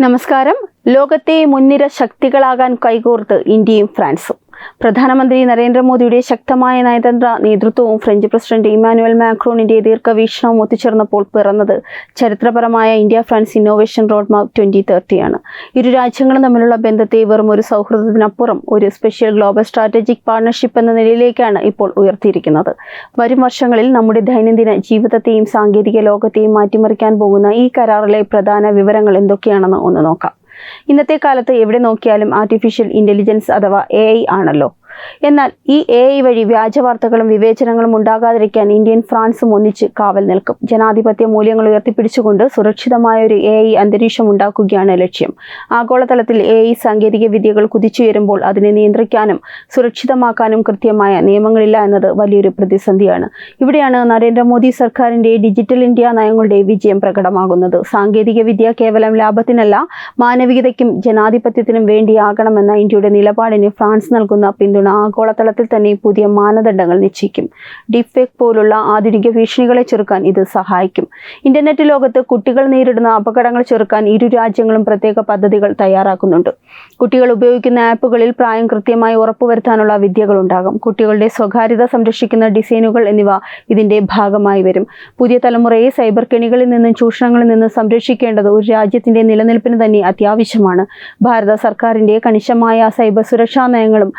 നമസ്കാരം. ലോകത്തെ മുൻനിര ശക്തികളാകാൻ കൈകോർത്ത് ഇന്ത്യയും ഫ്രാൻസും. പ്രധാനമന്ത്രി നരേന്ദ്രമോദിയുടെ ശക്തമായ നയതന്ത്ര നേതൃത്വവും ഫ്രഞ്ച് പ്രസിഡന്റ് ഇമ്മാനുവൽ മാക്രോണിന്റെ ദീർഘവീക്ഷണവും ഒത്തുചേർന്നപ്പോൾ പിറന്നത് ചരിത്രപരമായ India France innovation road map 2030 ആണ്. ഇരു രാജ്യങ്ങളും തമ്മിലുള്ള ബന്ധത്തെ വെറും ഒരു സൗഹൃദത്തിനപ്പുറം ഒരു സ്പെഷ്യൽ ഗ്ലോബൽ സ്ട്രാറ്റജിക് പാർട്ണർഷിപ്പ് എന്ന നിലയിലേക്കാണ് ഇപ്പോൾ ഉയർത്തിയിരിക്കുന്നത്. വരും വർഷങ്ങളിൽ നമ്മുടെ ദൈനംദിന ജീവിതത്തെയും സാങ്കേതിക ലോകത്തെയും മാറ്റിമറിക്കാൻ പോകുന്ന ഈ കരാറിലെ പ്രധാന വിവരങ്ങൾ എന്തൊക്കെയാണെന്ന് ഒന്ന് നോക്കാം. ഇന്നത്തെ കാലത്ത് എവിടെ നോക്കിയാലും ആർട്ടിഫിഷ്യൽ ഇന്റലിജൻസ് അഥവാ AI ആണല്ലോ. എന്നാൽ ഈ AI വഴി വ്യാജവാർത്തകളും വിവേചനങ്ങളും ഉണ്ടാകാതിരിക്കാൻ ഇന്ത്യയും ഫ്രാൻസും ഒന്നിച്ച് കാവൽ നിൽക്കും. ജനാധിപത്യ മൂല്യങ്ങൾ ഉയർത്തിപ്പിടിച്ചുകൊണ്ട് സുരക്ഷിതമായ ഒരു AI അന്തരീക്ഷം ഉണ്ടാക്കുകയാണ് ലക്ഷ്യം. ആഗോളതലത്തിൽ AI സാങ്കേതിക വിദ്യകൾ കുതിച്ചുയരുമ്പോൾ അതിനെ നിയന്ത്രിക്കാനും സുരക്ഷിതമാക്കാനും കൃത്യമായ നിയമങ്ങളില്ല എന്നത് വലിയൊരു പ്രതിസന്ധിയാണ്. ഇവിടെയാണ് നരേന്ദ്രമോദി സർക്കാരിന്റെ ഡിജിറ്റൽ ഇന്ത്യ നയങ്ങളുടെ വിജയം പ്രകടമാകുന്നത്. സാങ്കേതിക വിദ്യ കേവലം ലാഭത്തിനല്ല, മാനവികതയ്ക്കും ജനാധിപത്യത്തിനും വേണ്ടിയാകണമെന്ന ഇന്ത്യയുടെ നിലപാടിന് ഫ്രാൻസ് നൽകുന്ന പിന്തുണ ആഗോളതലത്തിൽ തന്നെ പുതിയ മാനദണ്ഡങ്ങൾ നിശ്ചയിക്കും. ഡീപ് ഫേക്ക് പോലുള്ള ആധുനിക ഭീഷണികളെ ചെറുക്കാൻ ഇത് സഹായിക്കും. ഇന്റർനെറ്റ് ലോകത്ത് കുട്ടികൾ നേരിടുന്ന അപകടങ്ങൾ ചെറുക്കാൻ ഇരു രാജ്യങ്ങളും പ്രത്യേക പദ്ധതികൾ തയ്യാറാക്കുന്നുണ്ട്. കുട്ടികൾ ഉപയോഗിക്കുന്ന ആപ്പുകളിൽ പ്രായം കൃത്യമായി ഉറപ്പുവരുത്താനുള്ള വിദ്യകൾ ഉണ്ടാകും. കുട്ടികളുടെ സ്വകാര്യത സംരക്ഷിക്കുന്ന ഡിസൈനുകൾ എന്നിവ ഇതിന്റെ ഭാഗമായി വരും. പുതിയ തലമുറയെ സൈബർ കെണികളിൽ നിന്നും ചൂഷണങ്ങളിൽ നിന്നും സംരക്ഷിക്കേണ്ടത് ഒരു രാജ്യത്തിന്റെ നിലനിൽപ്പിന് തന്നെ അത്യാവശ്യമാണ്. ഭാരത സർക്കാരിന്റെ കണിശമായ സൈബർ സുരക്ഷാ നയങ്ങളും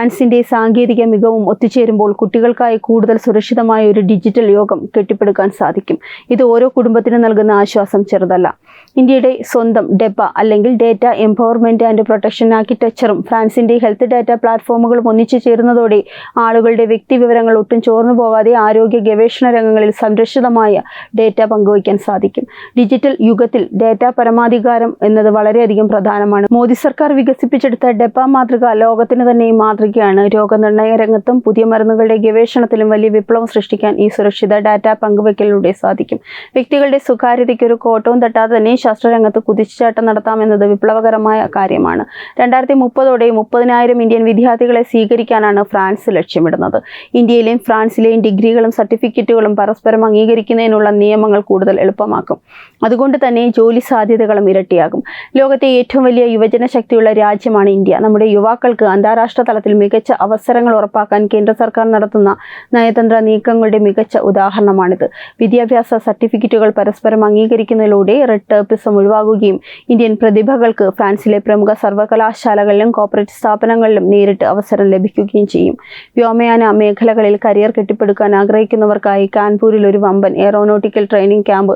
ഫ്രാൻസിന്റെ സാങ്കേതിക മികവും ഒത്തുചേരുമ്പോൾ കുട്ടികൾക്കായി കൂടുതൽ സുരക്ഷിതമായ ഒരു ഡിജിറ്റൽ യോഗം കെട്ടിപ്പടുക്കാൻ സാധിക്കും. ഇത് ഓരോ കുടുംബത്തിനും നൽകുന്ന ആശ്വാസം ചെറുതല്ല. ഇന്ത്യയുടെ സ്വന്തം ഡെബ അല്ലെങ്കിൽ ഡേറ്റ എംപവർമെന്റ് ആൻഡ് പ്രൊട്ടക്ഷൻ ആർക്കിടെക്ചറും ഫ്രാൻസിന്റെ ഹെൽത്ത് ഡാറ്റ പ്ലാറ്റ്ഫോമുകളും ഒന്നിച്ചു ചേരുന്നതോടെ ആളുകളുടെ വ്യക്തിവിവരങ്ങൾ ഒട്ടും ചോർന്നു പോകാതെ ആരോഗ്യ ഗവേഷണ രംഗങ്ങളിൽ സംരക്ഷിതമായ ഡേറ്റ പങ്കുവയ്ക്കാൻ സാധിക്കും. ഡിജിറ്റൽ യുഗത്തിൽ ഡേറ്റ പരമാധികാരം എന്നത് വളരെയധികം പ്രധാനമാണ്. മോദി സർക്കാർ വികസിപ്പിച്ചെടുത്ത ഡെബ മാതൃക ലോകത്തിന് തന്നെ മാതൃകയാണ്. രോഗനിർണയ രംഗത്തും പുതിയ മരുന്നുകളുടെ ഗവേഷണത്തിലും വലിയ വിപ്ലവം സൃഷ്ടിക്കാൻ ഈ സുരക്ഷിത ഡാറ്റ പങ്കുവയ്ക്കലിലൂടെ സാധിക്കും. വ്യക്തികളുടെ സ്വകാര്യതയ്ക്ക് ഒരു കോട്ടവും തട്ടാതെ തന്നെ ശാസ്ത്രരംഗത്ത് കുതിച്ചുചാട്ടം നടത്താമെന്നത് വിപ്ലവകരമായ കാര്യമാണ്. 2030 30,000 ഇന്ത്യൻ വിദ്യാർത്ഥികളെ സ്വീകരിക്കാനാണ് ഫ്രാൻസ് ലക്ഷ്യമിടുന്നത്. ഇന്ത്യയിലെയും ഫ്രാൻസിലെയും ഡിഗ്രികളും സർട്ടിഫിക്കറ്റുകളും പരസ്പരം അംഗീകരിക്കുന്നതിനുള്ള നിയമങ്ങൾ കൂടുതൽ എളുപ്പമാക്കും. അതുകൊണ്ട് തന്നെ ജോലി സാധ്യതകളും ഇരട്ടിയാകും. ലോകത്തെ ഏറ്റവും വലിയ യുവജന ശക്തിയുള്ള രാജ്യമാണ് ഇന്ത്യ. നമ്മുടെ യുവാക്കൾക്ക് അന്താരാഷ്ട്ര തലത്തിൽ മികച്ച അവസരങ്ങൾ ഉറപ്പാക്കാൻ കേന്ദ്ര സർക്കാർ നടത്തുന്ന നയതന്ത്ര നീക്കങ്ങളുടെ മികച്ച ഉദാഹരണമാണിത്. വിദ്യാഭ്യാസ സർട്ടിഫിക്കറ്റുകൾ പരസ്പരം അംഗീകരിക്കുന്നതിലൂടെ റെഡ് ടേപ്പിസം ഒഴിവാകുകയും ഇന്ത്യൻ പ്രതിഭകൾക്ക് ഫ്രാൻസിലെ പ്രമുഖ സർവകലാശാലകളിലും കോർപ്പറേറ്റ് സ്ഥാപനങ്ങളിലും നേരിട്ട് അവസരം ലഭിക്കുകയും ചെയ്യും. വ്യോമയാന മേഖലകളിൽ കരിയർ കെട്ടിപ്പടുക്കാൻ ആഗ്രഹിക്കുന്നവർക്കായി കാൺപൂരിൽ ഒരു വമ്പൻ എയറോനോട്ടിക്കൽ ട്രെയിനിങ് ക്യാമ്പ്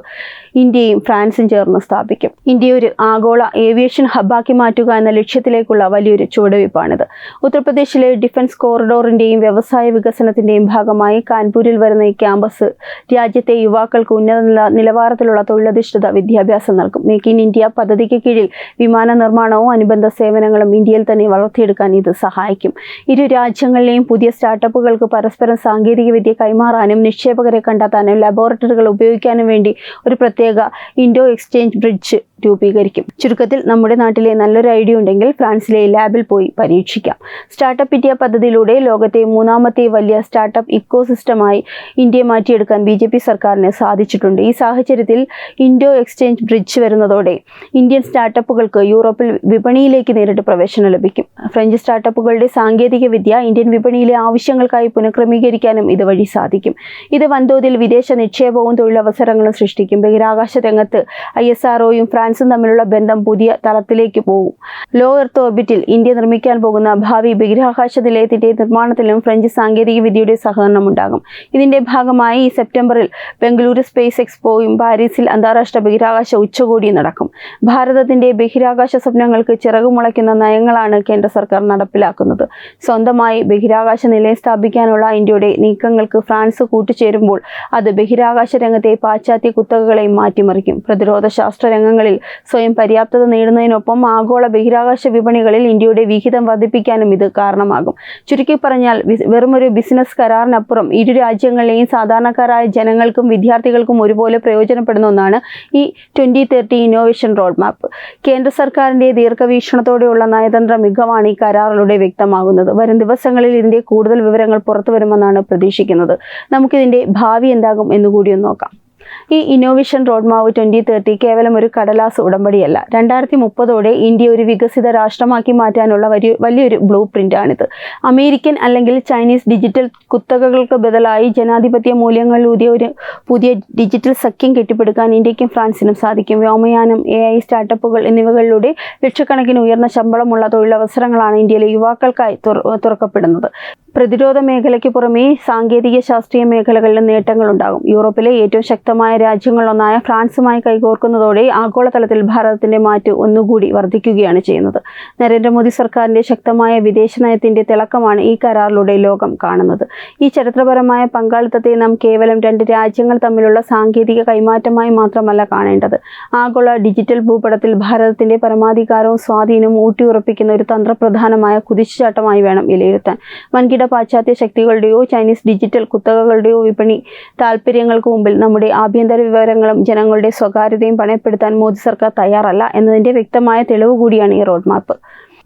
ഇന്ത്യയും ഫ്രാൻസും ചേർന്ന് സ്ഥാപിക്കും. ഇന്ത്യ ഒരു ആഗോള ഏവിയേഷൻ ഹബ്ബാക്കി മാറ്റുക എന്ന ലക്ഷ്യത്തിലേക്കുള്ള വലിയൊരു ചുവടുവയ്പ്പാണിത്. ഉത്തർപ്രദേശിലെ ഡിഫൻസ് കോറിഡോറിന്റെയും വ്യവസായ വികസനത്തിന്റെയും ഭാഗമായി കാൺപൂരിൽ വരുന്ന ഈ ക്യാമ്പസ് രാജ്യത്തെ യുവാക്കൾക്ക് ഉന്നത നിലവാരത്തിലുള്ള തൊഴിലധിഷ്ഠിത വിദ്യാഭ്യാസം നൽകും. മേക്ക് ഇൻ ഇന്ത്യ പദ്ധതിക്ക് കീഴിൽ വിമാന നിർമ്മാണവും അനുബന്ധ സേവനങ്ങളും ഇന്ത്യയിൽ തന്നെ വളർത്തിയെടുക്കാൻ ഇത് സഹായിക്കും. ഇരു രാജ്യങ്ങളിലെയും പുതിയ സ്റ്റാർട്ടപ്പുകൾക്ക് പരസ്പരം സാങ്കേതിക വിദ്യ കൈമാറാനും നിക്ഷേപകരെ കണ്ടെത്താനും ലബോറട്ടറികൾ ഉപയോഗിക്കാനും വേണ്ടി ഒരു പ്രത്യേക ഇൻഡോ എക്സ്ചേഞ്ച് ബ്രിഡ്ജ് രൂപീകരിക്കും. ചുരുക്കത്തിൽ നമ്മുടെ നാട്ടിലെ നല്ലൊരു ഐഡിയ ഉണ്ടെങ്കിൽ ഫ്രാൻസിലെ ലാബിൽ പോയി പരീക്ഷിക്കാം. സ്റ്റാർട്ടപ്പ് ഇന്ത്യ പദ്ധതിയിലൂടെ ലോകത്തെ മൂന്നാമത്തെ വലിയ സ്റ്റാർട്ടപ്പ് ഇക്കോസിസ്റ്റമായി ഇന്ത്യയെ മാറ്റിയെടുക്കാൻ BJP സർക്കാരിന് സാധിച്ചിട്ടുണ്ട്. ഈ സാഹചര്യത്തിൽ ഇൻഡോ എക്സ്ചേഞ്ച് ബ്രിഡ്ജ് വരുന്നതോടെ ഇന്ത്യൻ സ്റ്റാർട്ടപ്പുകൾക്ക് യൂറോപ്പിൽ വിപണിയിലേക്ക് നേരിട്ട് പ്രവേശനം ലഭിക്കും. ഫ്രഞ്ച് സ്റ്റാർട്ടപ്പുകളുടെ സാങ്കേതിക വിദ്യ ഇന്ത്യൻ വിപണിയിലെ ആവശ്യങ്ങൾക്കായി പുനഃക്രമീകരിക്കാനും ഇതുവഴി സാധിക്കും. ഇത് വൻതോതിൽ വിദേശ നിക്ഷേപവും തൊഴിലവസരങ്ങളും സൃഷ്ടിക്കും. ബഹിരാകാശ രംഗത്ത് ISROയും ഫ്രാൻസും തമ്മിലുള്ള ബന്ധം പുതിയ തലത്തിലേക്ക് പോകും. ലോ എർത്ത് ഓർബിറ്റിൽ ഇന്ത്യ നിർമ്മിക്കാൻ പോകുന്ന ഭാവി ബഹിരാകാശ നിലയത്തിന്റെ നിർമ്മാണത്തിലും ഫ്രഞ്ച് സാങ്കേതിക വിദ്യയുടെ സഹകരണം ഉണ്ടാകും. ഇതിന്റെ ഭാഗമായി ഈ സെപ്റ്റംബറിൽ ബംഗളൂരു സ്പേസ് എക്സ്പോയും പാരീസിൽ അന്താരാഷ്ട്ര ബഹിരാകാശ ഉച്ചകോടിയും നടക്കും. ഭാരതത്തിന്റെ ബഹിരാകാശ സ്വപ്നങ്ങൾക്ക് ചിറകുമുളയ്ക്കുന്ന നയങ്ങളാണ് കേന്ദ്ര സർക്കാർ നടപ്പിലാക്കുന്നത്. സ്വന്തമായി ബഹിരാകാശ നിലയം സ്ഥാപിക്കാനുള്ള ഇന്ത്യയുടെ നീക്കങ്ങൾക്ക് ഫ്രാൻസ് കൂട്ടുചേരുമ്പോൾ അത് ബഹിരാകാശ രംഗത്തെ പാശ്ചാത്യ കുത്തകകളെയും മാറ്റിമറിക്കും. പ്രതിരോധ ശാസ്ത്ര രംഗങ്ങളിൽ സ്വയം പര്യാപ്തത നേടുന്നതിനൊപ്പം ആഗോള ബഹിരാകാശ വിപണികളിൽ ഇന്ത്യയുടെ വിഹിതം വർദ്ധിപ്പിക്കാനും ഇത് കാരണമാകും. ചുരുക്കി പറഞ്ഞാൽ വെറുമൊരു ബിസിനസ് കരാറിനപ്പുറം ഇരു രാജ്യങ്ങളിലെയും സാധാരണക്കാരായ ജനങ്ങൾക്കും വിദ്യാർത്ഥികൾക്കും ഒരുപോലെ പ്രയോജനപ്പെടുന്ന ഒന്നാണ് ഈ 2030 ഇന്നോവേഷൻ റോഡ് മാപ്പ്. കേന്ദ്ര സർക്കാരിന്റെ ദീർഘവീക്ഷണത്തോടെയുള്ള നയതന്ത്ര മികവാണ് ഈ കരാറിലൂടെ വ്യക്തമാകുന്നത്. വരും ദിവസങ്ങളിൽ ഇതിന്റെ കൂടുതൽ വിവരങ്ങൾ പുറത്തുവരുമെന്നാണ് പ്രതീക്ഷിക്കുന്നത്. നമുക്കിതിന്റെ ഭാവി എന്താകും എന്നുകൂടി ഒന്ന് നോക്കാം. ഈ ഇന്നോവേഷൻ റോഡ് മാപ്പ് 2030 കേവലം ഒരു കടലാസ് ഉടമ്പടിയല്ല. 2030 ഇന്ത്യ ഒരു വികസിത രാഷ്ട്രമാക്കി മാറ്റാനുള്ള വലിയൊരു ബ്ലൂ പ്രിന്റാണിത്. അമേരിക്കൻ അല്ലെങ്കിൽ ചൈനീസ് ഡിജിറ്റൽ കുത്തകകൾക്ക് ബദലായി ജനാധിപത്യ മൂല്യങ്ങളിലൂതിയ ഒരു പുതിയ ഡിജിറ്റൽ സഖ്യം കെട്ടിപ്പടുക്കാൻ ഇന്ത്യക്കും ഫ്രാൻസിനും സാധിക്കും. വ്യോമയാനം, AI സ്റ്റാർട്ടപ്പുകൾ എന്നിവകളിലൂടെ ലക്ഷക്കണക്കിന് ഉയർന്ന ശമ്പളമുള്ള തൊഴിലവസരങ്ങളാണ് ഇന്ത്യയിലെ യുവാക്കൾക്കായി തുറക്കപ്പെടുന്നത്. പ്രതിരോധ മേഖലയ്ക്ക് പുറമേ സാങ്കേതിക ശാസ്ത്രീയ മേഖലകളിലും നേട്ടങ്ങളുണ്ടാകും. യൂറോപ്പിലെ ഏറ്റവും ശക്തമായ രാജ്യങ്ങളിലൊന്നായ ഫ്രാൻസുമായി കൈകോർക്കുന്നതോടെ ആഗോളതലത്തിൽ ഭാരതത്തിന്റെ മാറ്റ് ഒന്നുകൂടി വർദ്ധിക്കുകയാണ് ചെയ്യുന്നത്. നരേന്ദ്രമോദി സർക്കാരിന്റെ ശക്തമായ വിദേശ നയത്തിന്റെ തിളക്കമാണ് ഈ കരാറിലൂടെ ലോകം കാണുന്നത്. ഈ ചരിത്രപരമായ പങ്കാളിത്തത്തെ നാം കേവലം രണ്ട് രാജ്യങ്ങൾ തമ്മിലുള്ള സാങ്കേതിക കൈമാറ്റമായി മാത്രമല്ല കാണേണ്ടത്. ആഗോള ഡിജിറ്റൽ ഭൂപടത്തിൽ ഭാരതത്തിന്റെ പരമാധികാരവും സ്വാധീനവും ഊട്ടിയുറപ്പിക്കുന്ന ഒരു തന്ത്രപ്രധാനമായ കുതിച്ചുചാട്ടമായി വേണം വിലയിരുത്താൻ. വൻകിട പാശ്ചാത്യ ശക്തികളുടെയോ ചൈനീസ് ഡിജിറ്റൽ കുത്തകകളുടെയോ വിപണി താൽപര്യങ്ങൾക്ക് മുമ്പിൽ നമ്മുടെ ആഭ്യന്തര വിവരങ്ങളും ജനങ്ങളുടെ സ്വകാര്യതയും പണയപ്പെടുത്താൻ മോദി സർക്കാർ തയ്യാറല്ല എന്നതിന്റെ വ്യക്തമായ തെളിവ് കൂടിയാണ് ഈ റോഡ് മാപ്പ്.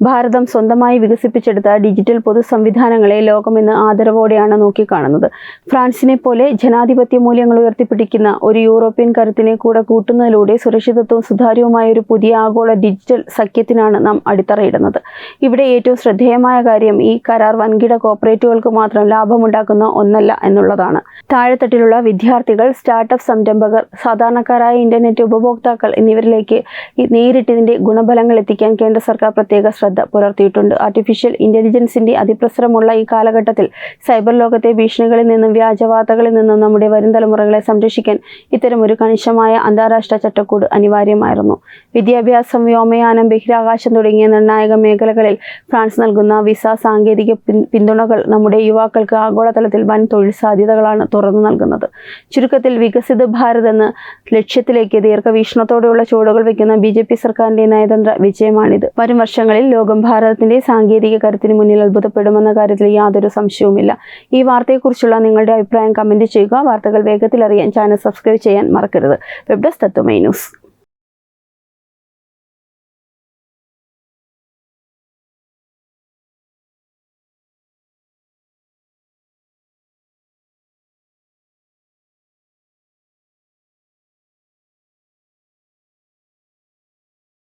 ഭാരതം സ്വന്തമായി വികസിപ്പിച്ചെടുത്ത ഡിജിറ്റൽ പൊതു സംവിധാനങ്ങളെ ലോകം ഇന്ന് ആദരവോടെയാണ് നോക്കിക്കാണുന്നത്. ഫ്രാൻസിനെ പോലെ ജനാധിപത്യ മൂല്യങ്ങൾ ഉയർത്തിപ്പിടിക്കുന്ന ഒരു യൂറോപ്യൻ കരുത്തിനെ കൂടെ കൂട്ടുന്നതിലൂടെ സുരക്ഷിതത്വവും സുതാര്യവുമായ ഒരു പുതിയ ആഗോള ഡിജിറ്റൽ സഖ്യത്തിനാണ് നാം അടിത്തറയിടുന്നത്. ഇവിടെ ഏറ്റവും ശ്രദ്ധേയമായ കാര്യം ഈ കരാർ വൻകിട കോർപ്പറേറ്റുകൾക്ക് മാത്രം ലാഭമുണ്ടാക്കുന്ന ഒന്നല്ല എന്നുള്ളതാണ്. താഴെത്തട്ടിലുള്ള വിദ്യാർത്ഥികൾ, സ്റ്റാർട്ടപ്പ് സംരംഭകർ, സാധാരണക്കാരായ ഇന്റർനെറ്റ് ഉപഭോക്താക്കൾ എന്നിവരിലേക്ക് നേരിട്ട് ഇതിന്റെ ഗുണഫലങ്ങൾ എത്തിക്കാൻ കേന്ദ്ര സർക്കാർ പ്രത്യേക ശ്രദ്ധ പുലർത്തിയിട്ടുണ്ട്. ആർട്ടിഫിഷ്യൽ ഇന്റലിജൻസിന്റെ അതിപ്രസരമുള്ള ഈ കാലഘട്ടത്തിൽ സൈബർ ലോകത്തെ ഭീഷണികളിൽ നിന്നും വ്യാജവാർത്തകളിൽ നിന്നും നമ്മുടെ വരും തലമുറകളെ സംരക്ഷിക്കാൻ ഇത്തരമൊരു കണിശമായ അന്താരാഷ്ട്ര ചട്ടക്കൂട് അനിവാര്യമായിരുന്നു. വിദ്യാഭ്യാസം, വ്യോമയാനം, ബഹിരാകാശം തുടങ്ങിയ നിർണായക മേഖലകളിൽ ഫ്രാൻസ് നൽകുന്ന വിസ സാങ്കേതിക പിന്തുണകൾ നമ്മുടെ യുവാക്കൾക്ക് ആഗോളതലത്തിൽ വൻ തൊഴിൽ സാധ്യതകളാണ് തുറന്നു നൽകുന്നത്. ചുരുക്കത്തിൽ വികസിത ഭാരത് എന്ന ലക്ഷ്യത്തിലേക്ക് ദീർഘവീക്ഷണത്തോടെയുള്ള ചുവടുകൾ വയ്ക്കുന്ന BJP സർക്കാരിന്റെ നയതന്ത്ര വിജയമാണിത്. വരും വർഷങ്ങളിൽ ലോകം ഭാരതത്തിന്റെ സാങ്കേതിക കരുത്തിന് മുന്നിൽ അത്ഭുതപ്പെടുമെന്ന കാര്യത്തിൽ യാതൊരു സംശയവുമില്ല. ഈ വാർത്തയെക്കുറിച്ചുള്ള നിങ്ങളുടെ അഭിപ്രായം കമന്റ് ചെയ്യുക. വാർത്തകൾ വേഗത്തിൽ അറിയാൻ ചാനൽ സബ്സ്ക്രൈബ് ചെയ്യാൻ മറക്കരുത്. വെബ് ഡെസ്ക് തത്വമൈ ന്യൂസ്.